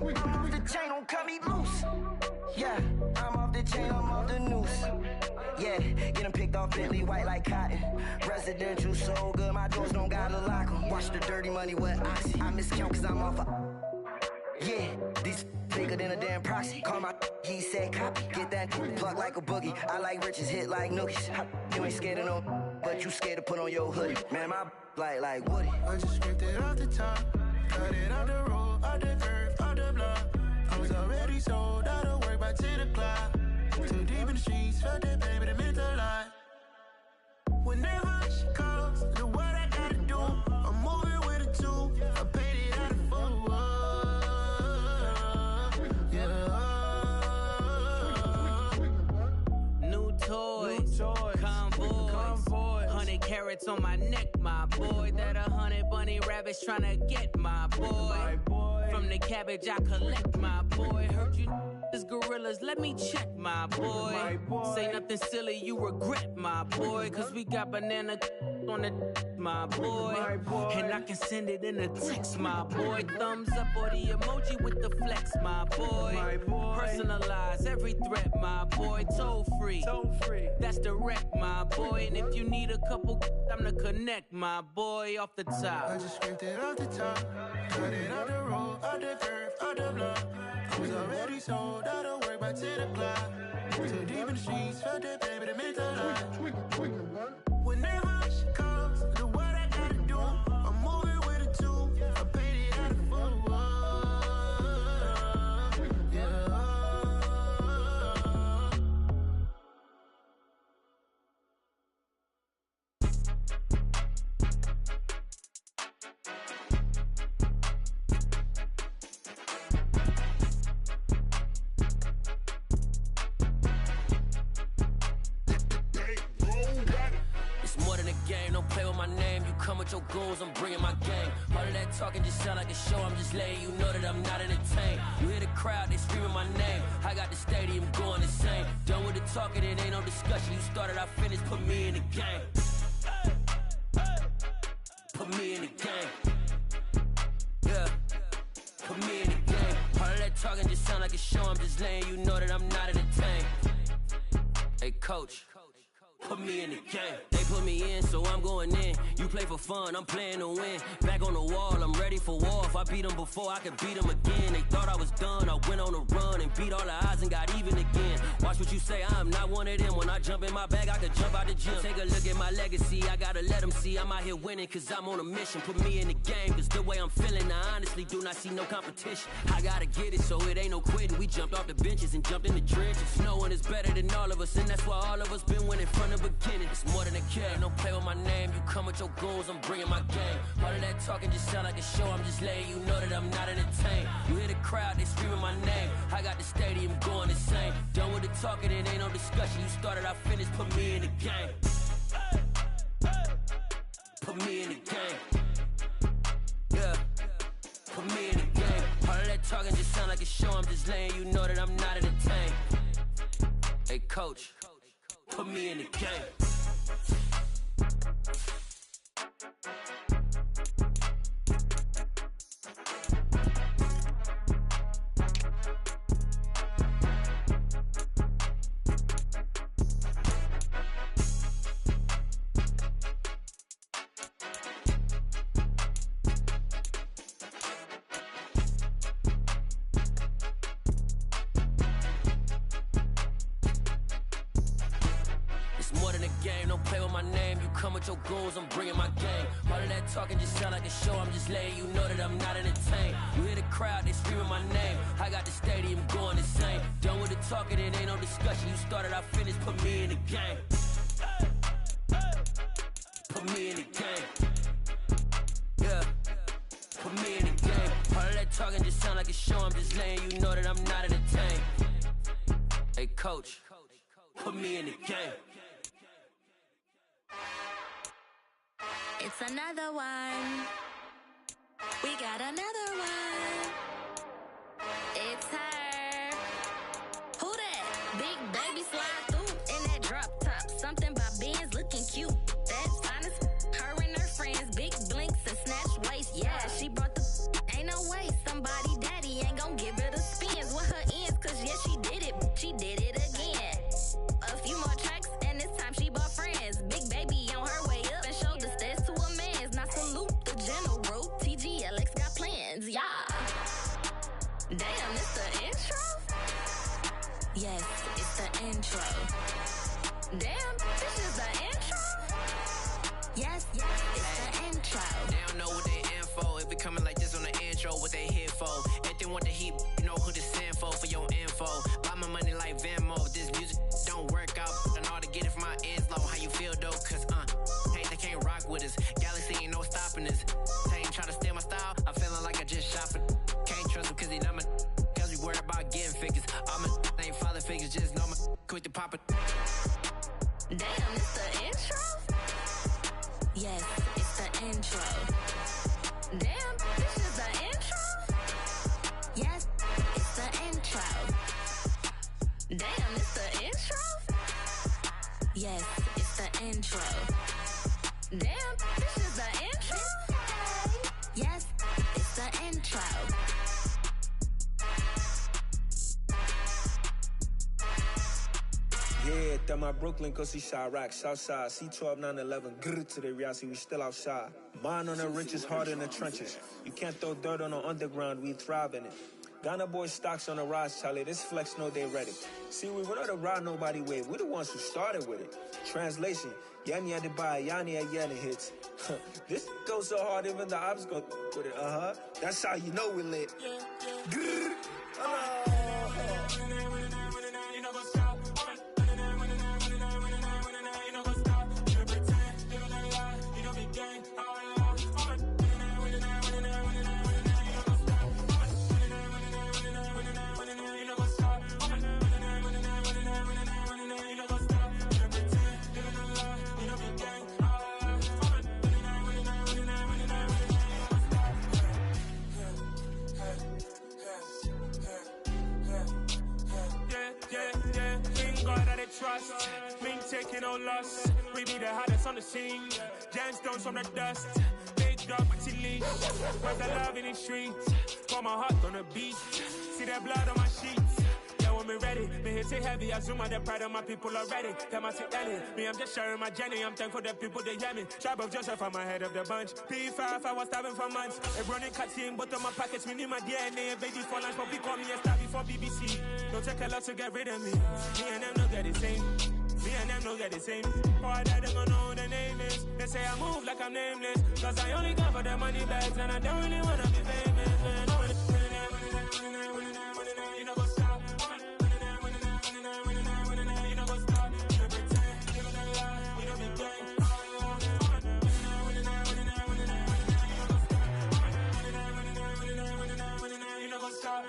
I'm off the chain, don't cut me loose. Yeah, I'm off the chain, I'm off the noose. Yeah, get them picked off Bentley, white like cotton. Residential, so good, my doors don't gotta lock them. Watch the dirty money with Oxy. I miscount cause I'm off yeah, these bigger than a damn proxy. Call my he said copy. Get that plug like a boogie. I like riches, hit like nookies. You ain't scared of no, but you scared to put on your hoodie. Man, my like Woody. I just scraped it off the top, cut it off the road, off the curve, off the block. I was already sold, out of work by 10 o'clock. Too deep in the streets, felt that baby, the mental line. Whenever she calls, know what I gotta do. I'm moving with a 2, I paid it out of phone. Convoy, 100 carats on my neck, my boy. That 100 bunny rabbits tryna get my boy. From the cabbage I collect, my boy. Heard you is gorillas, let me check, my boy. Say nothing silly, you regret, my boy. Cause we got banana on the my boy. And I can send it in a text, my boy. Thumbs up or the emoji with the flex, my boy. Personalize every threat, my boy. Toll free, that's direct, my boy. And if you need a couple, I'm to connect, my boy, off the top. I just scraped it off the top, cut it off the road, off the curve, off the block. I was already sold, out of work by 10 o'clock. Too deep in the streets, felt that baby, the mental line. Whenever she calls, know what I gotta do. I'm moving with a 2, I paid it out of phone. game, don't play with my name. You come with your goons, I'm bringing my gang. All of that talking just sound like a show, I'm just letting you know that I'm not entertained. You hear the crowd, they screaming my name. I got the stadium going insane. Done with the talking, it ain't no discussion. You started, I finished, put me in the game. Put me in the game. Yeah, put me in the game. All of that talking just sound like a show, I'm just letting you know that I'm not entertained. Hey, coach. Put me in the game. They put me in, so I'm going in. You play for fun, I'm playing to win. Back on the wall, I'm ready for war. If I beat them before, I can beat them again. They thought I was done, I went on a run and beat all the odds and got even again. Watch what you say, I'm not one of them. When I jump in my bag, I could jump out the gym. Take a look at my legacy, I gotta let them see I'm out here winning, cause I'm on a mission. Put me in the game, cause the way I'm feeling, I honestly do not see no competition. I gotta get it, so it ain't no quitting. We jumped off the benches and jumped in the trenches. No one is better than all of us, and that's why all of us been winning from the beginning. It's more than a game, don't play with my name. You come with your goons, I'm bringing my game. All of that talking just sound like a show, I'm just letting you know that I'm not entertained. You hear the crowd, they screaming my name. I got the stadium going insane. Done with the talking, it ain't no discussion. You started, I finished, put me in the game. Put me in the game. Yeah, put me in the game. All of that talking just sound like a show, I'm just letting you know that I'm not entertained. Hey, coach, put me in the game. Your goals, I'm bringing my game. All of that talking just sound like a show, I'm just letting you know that I'm not entertained. You hear the crowd, they screaming my name. I got the stadium going insane. Done with the talking, it ain't no discussion. You started, I finished, put me in the game. Put me in the game. Yeah, put me in the game. All of that talking just sound like a show, I'm just letting you know that I'm not entertained. Hey, coach, put me in the game. It's another one. We got another one. It's her. Who that? Big baby slide through in that drop top. Something by Benz looking cute. That's honest. Her and her friends, big blinks and snatch waist. Yeah, she brought the. Ain't no way somebody daddy ain't gon' give her the spins with her ends. Cause yeah, she did it. She did it again. A few more tracks and this time she bought friends. Big baby on her way up and showed the stairs to a man's. Now salute the general. TGLX got plans, yeah. Damn, it's the intro? Yes, it's the intro. Damn, this is the intro? Yes, it's the intro. They don't know what they in for. If we coming like this on the intro, what they here for? If they want the heat, you know who to send for your info. Buy my money like Venmo. If this music don't work out, I know how to get it from my ends low. How you feel though? Cause hey, they can't rock with us. Galaxy ain't no stopping us. They ain't try to steal my style. I'm feeling like I just shot for. Can't trust them cause they not my. Cause we worried about getting figures. All my ain't father figures, just know my quick to pop it. Damn, it's the intro? Yes, it's the intro. Damn, this is the intro? Yes, it's the intro. Damn, it's the intro? Yes, it's the intro. Damn, this is the intro? Yes, it's the intro. Yeah, that my Brooklyn, go see Chirac, Southside, C12, 911, grr to the reality, we still outside. Mine on the riches, hard in the trenches. You can't throw dirt on the underground, we thrive in it. Ghana boys stocks on the rise, Charlie, this flex know they ready. See, we don't ride nobody wave, we the ones who started with it. Translation, Yanni had to buy, Yanni had Yanni hits. This goes so hard, even the ops go with it, That's how you know we lit. Grr, trust. Been taking no loss. We be the hottest on the scene. Gemstones from the dust. Big dog, pretty leash. Where's the love in the streets? Pour my heart on the beach. See that blood on my sheets. Yeah, when me ready, me hit it heavy. I zoom on the pride of my people already. Them I see Ellie. Me, I'm just sharing my journey. I'm thankful that people they hear me. Tribe of Joseph, I'm ahead of the bunch. P5, I was starving for months. A running cut team, but on my packets, me need my DNA. Baby for lunch, but we call me a star before BBC. Don't take a lot to get rid of me. Me and them don't get the same. Me and them don't get the same. Boy, that they don't know who the name is. They say I move like I'm nameless. Cause I only come for the money bags. And I don't really wanna be famous, man. You know what's up. You know what's up. You know pretend. You know the lie. You know me gang. You know what's up.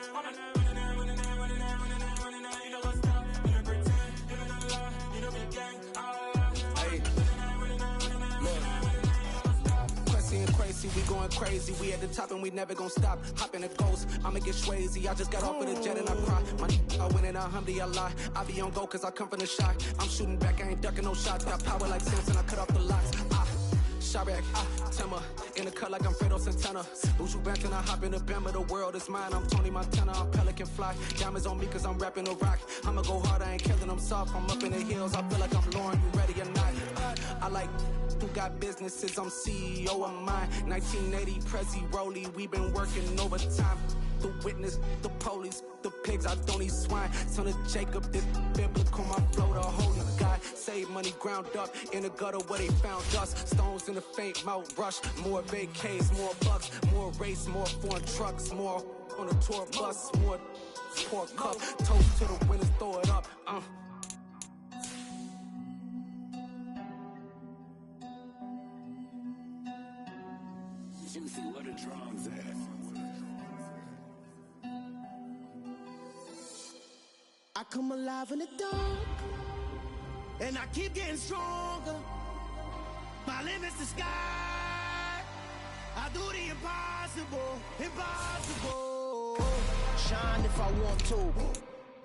We going crazy, we at the top and we never gon' stop. Hop in a ghost, I'ma get swayzy. I just got off with a jet and I cry. I win in a Humvee, I lie. I be on go cause I come from the shock. I'm shooting back, I ain't ducking no shots. Got power like Samson, I cut off the locks. Sharek, Timmer, in the cut like I'm Fredo Santana. Buju Banton, I hop in the Bama, the world is mine. I'm Tony Montana, I'm Pelican Fly. Diamonds on me cause I'm rapping a rock. I'ma go hard, I ain't killing them soft. I'm up in the hills, I feel like I'm Lauren, you ready or not? I like who got businesses, I'm CEO of mine. 1980, Prezi Rolly, we been working overtime. The witness, the police, the pigs, I don't eat swine. Son of Jacob, this biblical, my flow, the holy God. Save money ground up in the gutter where they found us. Stones in the faint mouth rush. More vacays, more bucks, more race, more foreign trucks, more on a tour bus, more pork cup. Toast to the winners, throw it up. Juicy, what a drums at. I come alive in the dark, and I keep getting stronger. My limit's the sky. I do the impossible, impossible. Shine if I want to.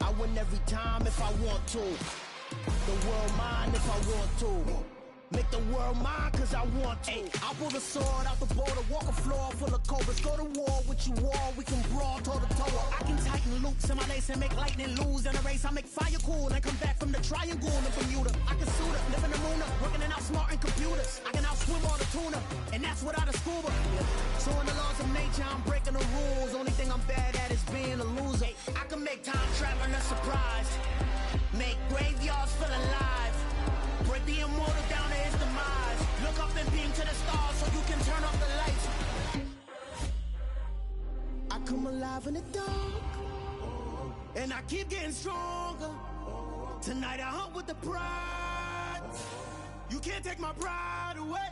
I win every time if I want to. The world mine if I want to. Make the world mine cause I want to. Ay, I'll pull the sword out the border, walk a floor full of cobras. Go to war with you all, we can brawl toe to toe. I can tighten loops in my lace and make lightning lose in a race. I make fire cool and come back from the triangle in Bermuda. I can suit up, live in the moon up, working and outsmarting computers. I can outswim all the tuna, and that's without a scuba. So in the laws of nature, I'm breaking the rules. Only thing I'm bad at is being a loser. Ay, I can make time traveling a surprise, make graveyards feel alive. Break the immortal down to his demise. Look up and beam to the stars so you can turn off the lights. I come alive in the dark, and I keep getting stronger. Tonight I hunt with the pride. You can't take my pride away.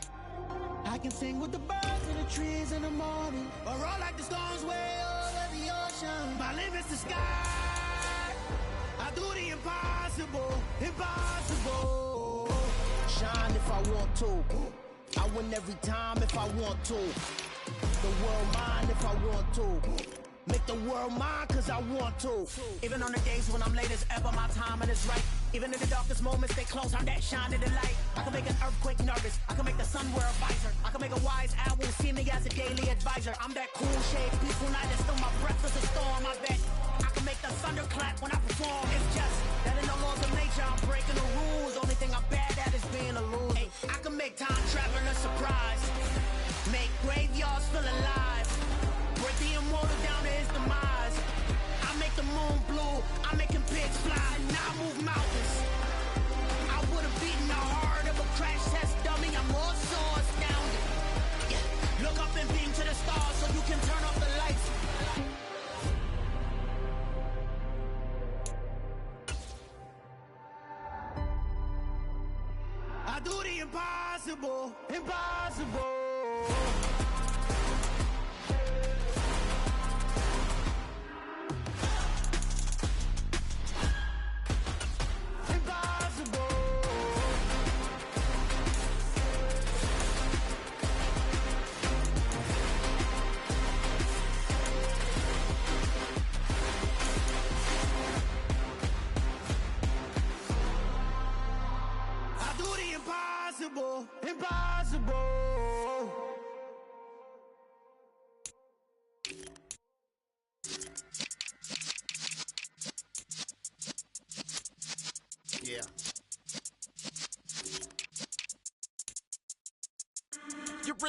I can sing with the birds and the trees in the morning, or roll like the storms way over the ocean. My limit's the sky. I do the impossible, impossible. Shine if I want to. I win every time if I want to. The world mine if I want to. Make the world mine cause I want to. Even on the days when I'm late as ever, my timing is right. Even in the darkest moments, stay close, I'm that shining the light. I can make an earthquake nervous, I can make the sun wear a visor. I can make a wise owl see me as a daily advisor. I'm that cool shade, peaceful night, and still my breath is a storm, I bet. I can make the thunder clap when I perform. It's just that in the laws of nature, I'm breaking the rules. Only thing I'm bad at is being a loser. Hey, I can make time traveling a surprise, make graveyards feel alive. Break the immortal down to his demise. I make the moon blue, I'm making pigs fly. Now I move mountains. I would've beaten the heart of a crash test dummy. I'm more so astounded. Yeah. Look up and beam to the stars so you can turn off the lights. I do the impossible, impossible.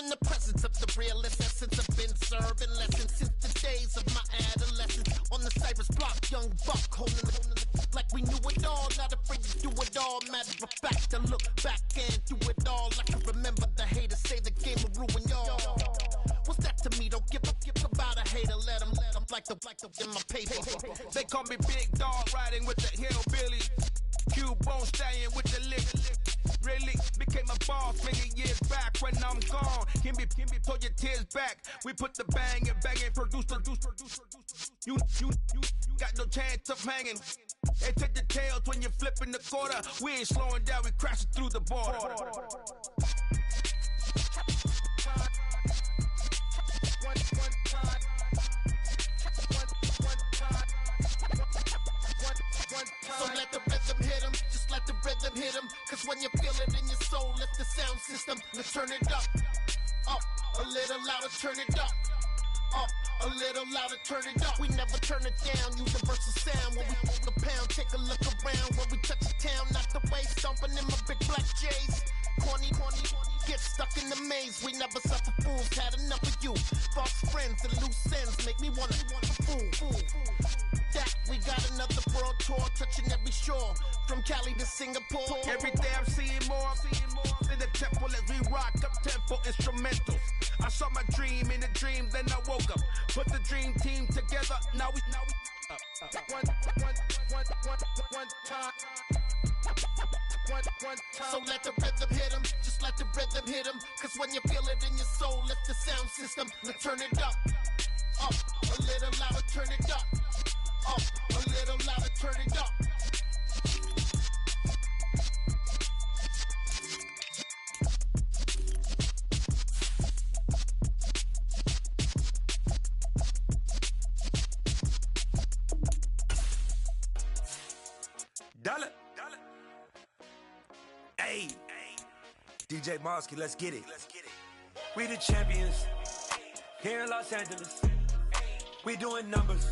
in the presence of the realest essence. I've been serving lessons since the days of my adolescence. On the Cypress block, young buck holding the like we knew it all. Not afraid to do it all. Matter of fact, to look back and do it all. I can remember the haters say the game will ruin y'all. What's that to me? Don't give about a hater. Let them like the in my paper. They call me Big Dog, riding with the hillbilly. Q-Bone stallion with the lick. Really became a boss many years back. When I'm gone, give me pull your tears back. We put the bang and produce. You got no chance of hanging. They take the tails when you're flipping the quarter. We ain't slowing down, we crashing through the border. So let the rhythm hit him, just let the rhythm hit him. Cause when you feel it in your soul, lift the sound system. Let's turn it up, a little louder, turn it up. A little louder, turn it up. We never turn it down, universal sound. When we hold the pound, take a look around. When we touch the town, not the way, stomping in my big black J's. Corny, get stuck in the maze. We never suffer fools, had enough of you. False friends and loose ends make me wanna fool. That we got another world tour, touching every shore, from Cali to Singapore. Every day I'm seeing more in the temple as we rock up tempo instrumentals. I saw my dream in a dream, then I woke up. Put the dream team together, now we one time. So let the rhythm hit him, just let the rhythm hit him. Cause when you feel it in your soul, lift the sound system. Let's turn it up, a little louder, turn it up. A little louder, turn it up. Dollar. Hey, DJ Mosky, let's get it. We the champions here in Los Angeles. We doing numbers.